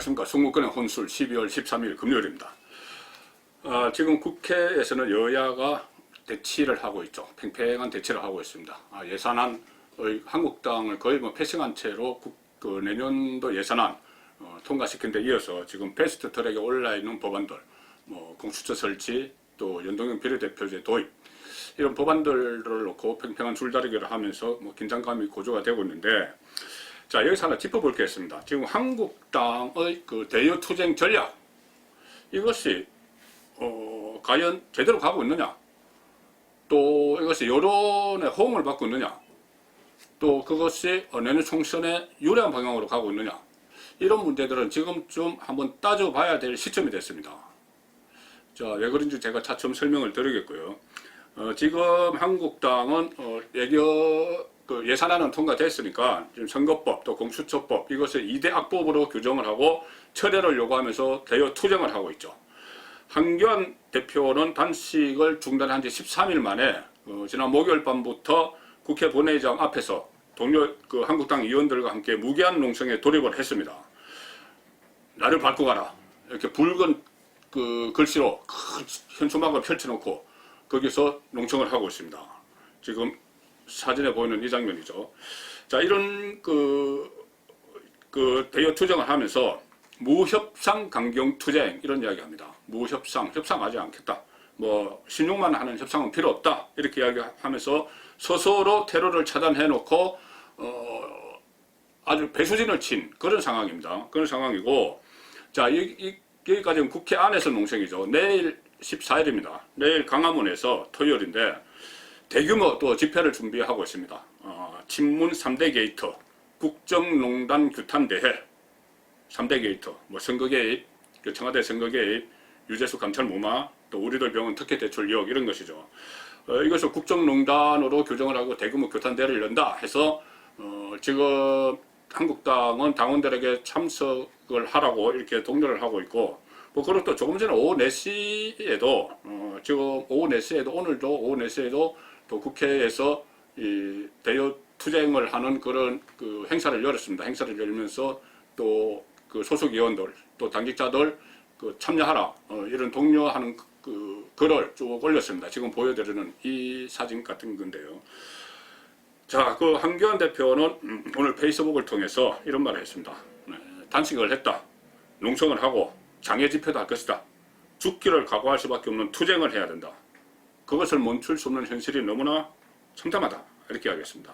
안녕하십니까. 송무권의 혼술 12월 13일 금요일입니다. 지금 국회에서는 여야가 대치를 하고 있죠. 팽팽한 대치를 하고 있습니다. 예산안의 한국당을 거의 패싱한 채로 내년도 예산안 통과시킨 데 이어서 지금 패스트 트랙에 올라 있는 법안들, 공수처 설치, 또 연동형 비례대표제 도입, 이런 법안들을 놓고 팽팽한 줄다리기를 하면서 긴장감이 고조가 되고 있는데, 자, 여기서 하나 짚어볼 게 있습니다. 지금 한국당의 대여투쟁 전략, 이것이 과연 제대로 가고 있느냐, 또 이것이 여론의 호응을 받고 있느냐, 또 그것이 내년 총선에 유리한 방향으로 가고 있느냐, 이런 문제들은 지금쯤 한번 따져봐야 될 시점이 됐습니다. 자, 왜 그런지 제가 차츰 설명을 드리겠고요. 지금 한국당은 예산안은 통과됐으니까 지금 선거법 또 공수처법 이것을 2대 악법으로 규정을 하고 철회를 요구하면서 대여 투쟁을 하고 있죠. 한교안 대표는 단식을 중단한 지 13일 만에 지난 목요일 밤부터 국회 본회의장 앞에서 동료 한국당 의원들과 함께 무기한 농성에 돌입을 했습니다. 나를 밟고 가라, 이렇게 붉은 글씨로 큰 현수막을 펼쳐놓고 거기서 농성을 하고 있습니다. 지금 사진에 보이는 이 장면이죠. 자, 이런 대여 투쟁을 하면서 무협상 강경 투쟁, 이런 이야기 합니다. 협상하지 않겠다. 16만 하는 협상은 필요 없다. 이렇게 이야기하면서 스스로 테러를 차단해 놓고 아주 배수진을 친 그런 상황입니다. 그런 상황이고, 자, 여기까지는 국회 안에서 농성이죠. 내일 14일입니다. 내일 강화문에서 토요일인데 대규모 또 집회를 준비하고 있습니다. 친문 3대 게이트, 국정농단 규탄대회 3대 게이트, 선거 개입, 청와대 선거 개입, 유재수 감찰 무마, 또 우리들 병원 특혜 대출 의혹, 이런 것이죠. 이것을 국정농단으로 규정을 하고 대규모 규탄대회를 연다 해서 지금 한국당은 당원들에게 참석을 하라고 이렇게 독려를 하고 있고, 그리고 또 조금 전에 오후 4시에도 지금 오후 4시에도 오늘도 오후 4시에도 또 국회에서 이 대여 투쟁을 하는 그런 행사를 열었습니다. 행사를 열면서 또 소속 의원들 또 당직자들 참여하라, 이런 독려하는 글을 쭉 올렸습니다. 지금 보여드리는 이 사진 같은 건데요. 자, 한교안 대표는 오늘 페이스북을 통해서 이런 말을 했습니다. 단식을 했다. 농성을 하고 장애 집회도 할 것이다. 죽기를 각오할 수밖에 없는 투쟁을 해야 된다. 그것을 멈출 수 없는 현실이 너무나 참담하다. 이렇게 하겠습니다.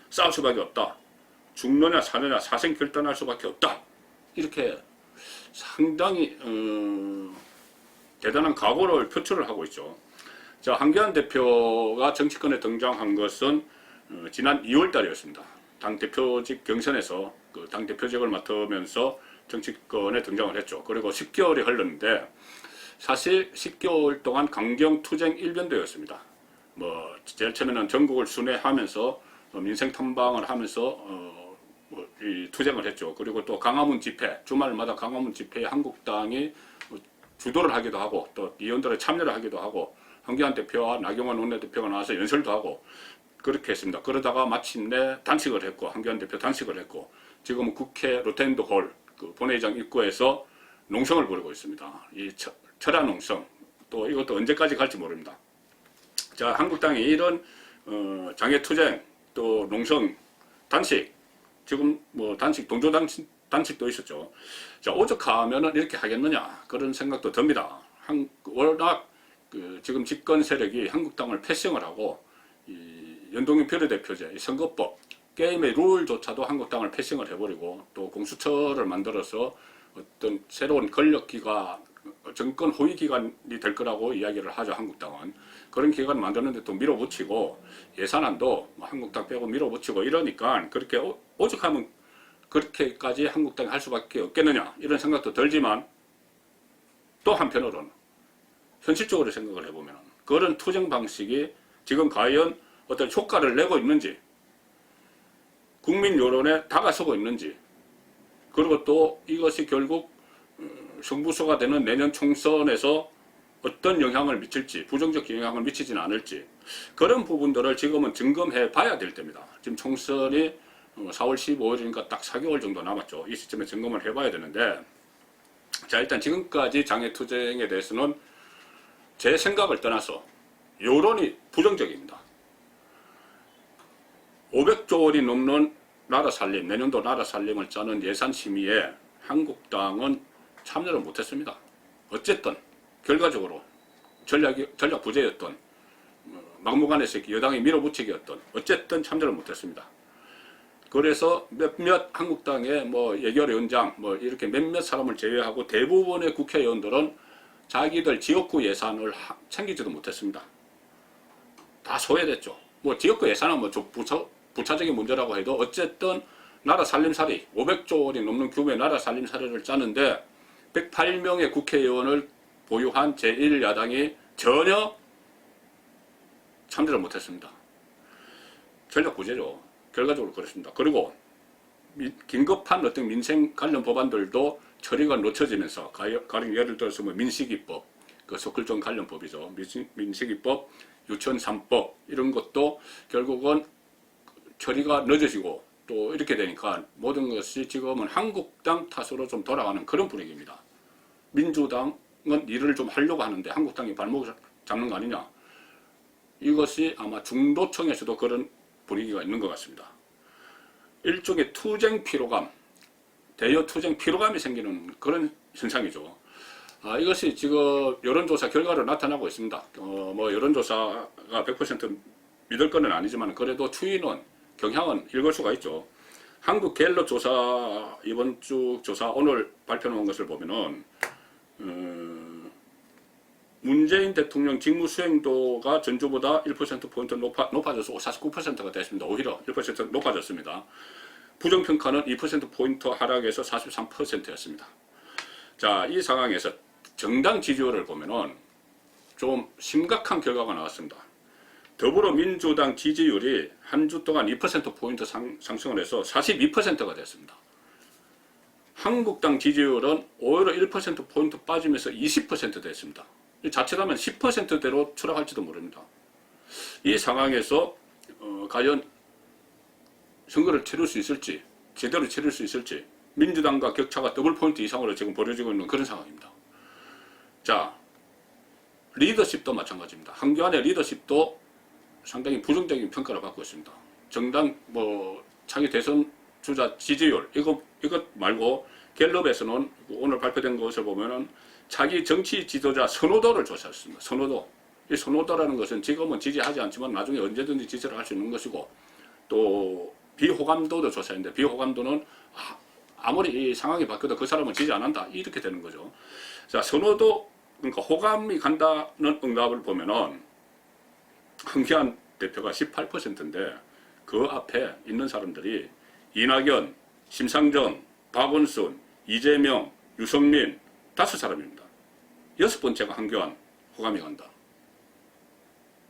싸울 수밖에 없다. 죽느냐 사느냐 사생 결단할 수밖에 없다. 이렇게 상당히 대단한 각오를 표출을 하고 있죠. 자, 한교안 대표가 정치권에 등장한 것은 지난 2월 달이었습니다. 당대표직 경선에서 당대표직을 맡으면서 정치권에 등장을 했죠. 그리고 10개월이 흘렀는데 사실 10개월 동안 강경투쟁 일변도였습니다. 제일 처음에는 전국을 순회하면서 민생 탐방을 하면서 이 투쟁을 했죠. 그리고 또 강화문 집회, 주말마다 강화문 집회에 한국당이 주도를 하기도 하고 또 의원들의 참여를 하기도 하고 한교안 대표와 나경원 원내대표가 나와서 연설도 하고 그렇게 했습니다. 그러다가 마침내 단식을 했고, 한교안 대표 단식을 했고, 지금은 국회 로텐드 홀 본회의장 입구에서 농성을 벌이고 있습니다. 이 철야 농성, 또 이것도 언제까지 갈지 모릅니다. 자, 한국당이 이런 장애투쟁, 또 농성, 단식, 지금 단식, 동조 단식도 있었죠. 자, 오죽하면은 이렇게 하겠느냐, 그런 생각도 듭니다. 워낙 지금 집권 세력이 한국당을 패싱을 하고 이 연동형 비례대표제, 이 선거법, 게임의 룰조차도 한국당을 패싱을 해버리고 또 공수처를 만들어서 어떤 새로운 권력기관, 정권 호위 기관이 될 거라고 이야기를 하죠. 한국당은 그런 기관을 만드는데 또 밀어붙이고 예산안도 한국당 빼고 밀어붙이고 이러니까 그렇게 오죽하면 그렇게까지 한국당이 할 수밖에 없겠느냐, 이런 생각도 들지만, 또 한편으로는 현실적으로 생각을 해보면 그런 투쟁 방식이 지금 과연 어떤 효과를 내고 있는지, 국민 여론에 다가서고 있는지, 그리고 또 이것이 결국 승부수가 되는 내년 총선에서 어떤 영향을 미칠지, 부정적 영향을 미치지는 않을지, 그런 부분들을 지금은 점검해 봐야 될 때입니다. 지금 총선이 4월 15일이니까 딱 4개월 정도 남았죠. 이 시점에 점검을 해 봐야 되는데, 자, 일단 지금까지 장애투쟁에 대해서는 제 생각을 떠나서 여론이 부정적입니다. 500조 원이 넘는 나라 살림, 내년도 나라 살림을 짜는 예산 심의에 한국당은 참여를 못했습니다. 어쨌든 결과적으로 전략 부재였던, 막무가내식 여당이 밀어붙이기였던, 어쨌든 참여를 못했습니다. 그래서 몇몇 한국당의 예결위원장 이렇게 몇몇 사람을 제외하고 대부분의 국회의원들은 자기들 지역구 예산을 챙기지도 못했습니다. 다 소외됐죠. 지역구 예산은 부차적인 문제라고 해도 어쨌든 나라 살림살이 500조 원이 넘는 규모의 나라 살림살이를 짜는데 108명의 국회의원을 보유한 제1야당이 전혀 참여를 못했습니다. 전략 부재죠. 결과적으로 그렇습니다. 그리고 긴급한 어떤 민생 관련 법안들도 처리가 늦춰지면서 가령 예를 들어서 민식이법, 그 석굴종 관련 법이죠. 민식이법, 유치원 3법 이런 것도 결국은 처리가 늦어지고 또 이렇게 되니까 모든 것이 지금은 한국당 탓으로 좀 돌아가는 그런 분위기입니다. 민주당은 일을 좀 하려고 하는데 한국당이 발목을 잡는 거 아니냐. 이것이 아마 중도층에서도 그런 분위기가 있는 것 같습니다. 일종의 투쟁 피로감, 대여 투쟁 피로감이 생기는 그런 현상이죠. 이것이 지금 여론조사 결과로 나타나고 있습니다. 여론조사가 100% 믿을 건 아니지만 그래도 추이는, 경향은 읽을 수가 있죠. 한국 갤럽 조사, 이번 주 조사 오늘 발표한 것을 보면은, 문재인 대통령 직무 수행도가 전주보다 1%포인트 높아져서 49%가 됐습니다. 오히려 1% 높아졌습니다. 부정평가는 2%포인트 하락해서 43%였습니다. 자, 이 상황에서 정당 지지율을 보면은 좀 심각한 결과가 나왔습니다. 더불어민주당 지지율이 한 주 동안 2%포인트 상승을 해서 42%가 됐습니다. 한국당 지지율은 오히려 1%포인트 빠지면서 20% 됐습니다. 자칫하면 10%대로 추락할지도 모릅니다. 이 상황에서 과연 선거를 치를 수 있을지, 제대로 치를 수 있을지, 민주당과 격차가 더블 포인트 이상으로 지금 벌어지고 있는 그런 상황입니다. 자, 리더십도 마찬가지입니다. 한교안의 리더십도 상당히 부정적인 평가를 받고 있습니다. 정당 차기 대선 주자 지지율 이것 말고 갤럽에서는 오늘 발표된 것을 보면은 자기 정치 지도자 선호도를 조사했습니다. 선호도. 이 선호도라는 것은 지금은 지지하지 않지만 나중에 언제든지 지지를 할 수 있는 것이고, 또 비호감도도 조사했는데 비호감도는 아무리 이 상황이 바뀌어도 그 사람은 지지 안 한다 이렇게 되는 거죠. 자, 선호도, 그러니까 호감이 간다는 응답을 보면은 한기안 대표가 18%인데 그 앞에 있는 사람들이 이낙연, 심상정, 박원순, 이재명, 유성민 5사람입니다. 6번째가 한교안 호감이 간다.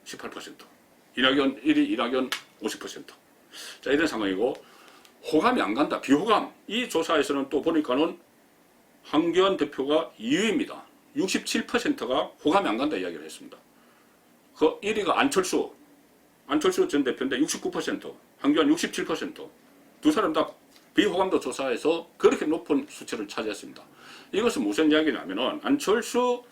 18%. 이낙연 1위, 이낙연 50%. 자, 이런 상황이고, 호감이 안 간다. 비호감. 이 조사에서는 또 보니까는 한교안 대표가 2위입니다. 67%가 호감이 안 간다 이야기를 했습니다. 그 1위가 안철수 전 대표인데 69%, 한교안 67%. 두 사람 다 비호감도 조사에서 그렇게 높은 수치를 차지했습니다. 이것은 무슨 이야기냐면은 안철수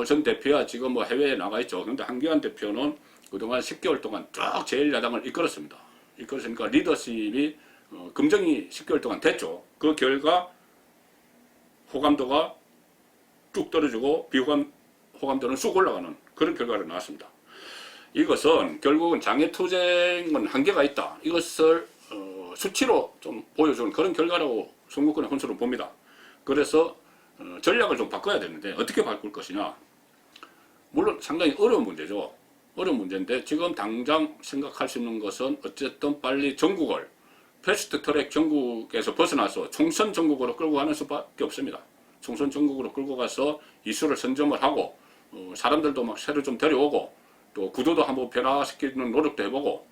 전 대표야 지금 해외에 나가 있죠. 그런데 한기안 대표는 그동안 10개월 동안 쭉 제1야당을 이끌었습니다. 이끌었으니까 리더십이 검증이 10개월 동안 됐죠. 그 결과 호감도가 쭉 떨어지고 호감도는 쑥 올라가는 그런 결과가 나왔습니다. 이것은 결국은 장애투쟁은 한계가 있다. 이것을 수치로 좀 보여주는 그런 결과라고 선거권의 혼수를 봅니다. 그래서 전략을 좀 바꿔야 되는데 어떻게 바꿀 것이냐. 물론 상당히 어려운 문제죠. 어려운 문제인데 지금 당장 생각할 수 있는 것은 어쨌든 빨리 전국을 패스트트랙 전국에서 벗어나서 총선 전국으로 끌고 가는 수밖에 없습니다. 총선 전국으로 끌고 가서 이슈를 선점을 하고 사람들도 막 새로 좀 데려오고 또 구도도 한번 변화시키는 노력도 해보고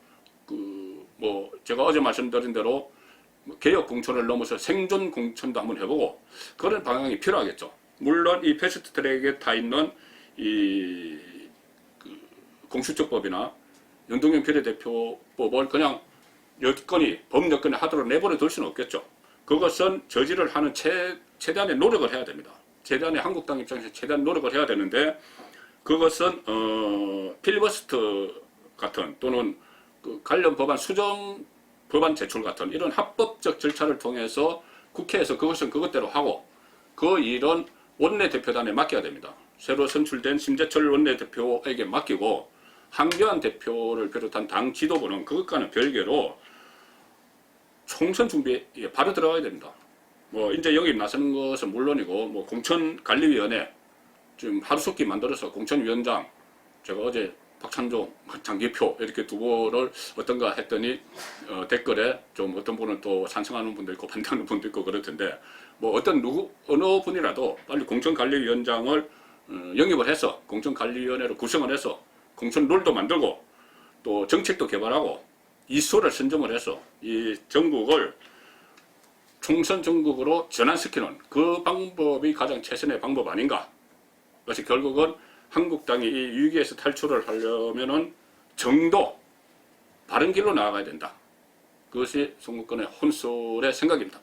제가 어제 말씀드린 대로 개혁 공천을 넘어서 생존 공천도 한번 해보고 그런 방향이 필요하겠죠. 물론 이 패스트트랙에 타 있는 공수처법이나 연동형 비례대표법을 그냥 법 여건이 하도록 내버려 둘 수는 없겠죠. 그것은 저지를 하는 최대한의 노력을 해야 됩니다. 최대한의 한국당 입장에서 최대한 노력을 해야 되는데 그것은 필리버스터 같은 또는 그 관련 법안 수정 법안 제출 같은 이런 합법적 절차를 통해서 국회에서 그것은 그것대로 하고 그 일은 원내대표단에 맡겨야 됩니다. 새로 선출된 심재철 원내대표에게 맡기고 한교안 대표를 비롯한 당 지도부는 그것과는 별개로 총선 준비에 바로 들어가야 됩니다. 뭐 이제 여기 나서는 것은 물론이고 뭐 공천관리위원회 지금 하루속히 만들어서 공천위원장 제가 어제 박찬종, 장기표 이렇게 두 분을 어떤가 했더니 댓글에 좀 어떤 분은 또 찬성하는 분도 있고 반대하는 분도 있고 그렇던데 뭐 어느 분이라도 빨리 공천관리위원장을 영입을 해서 공천관리위원회를 구성을 해서 공천 룰도 만들고 또 정책도 개발하고 이수를 선정을 해서 이 전국을 총선 전국으로 전환시키는 그 방법이 가장 최선의 방법 아닌가. 그래서 결국은 한국당이 이 위기에서 탈출을 하려면은 정도 바른 길로 나아가야 된다. 그것이 송국권의 혼술의 생각입니다.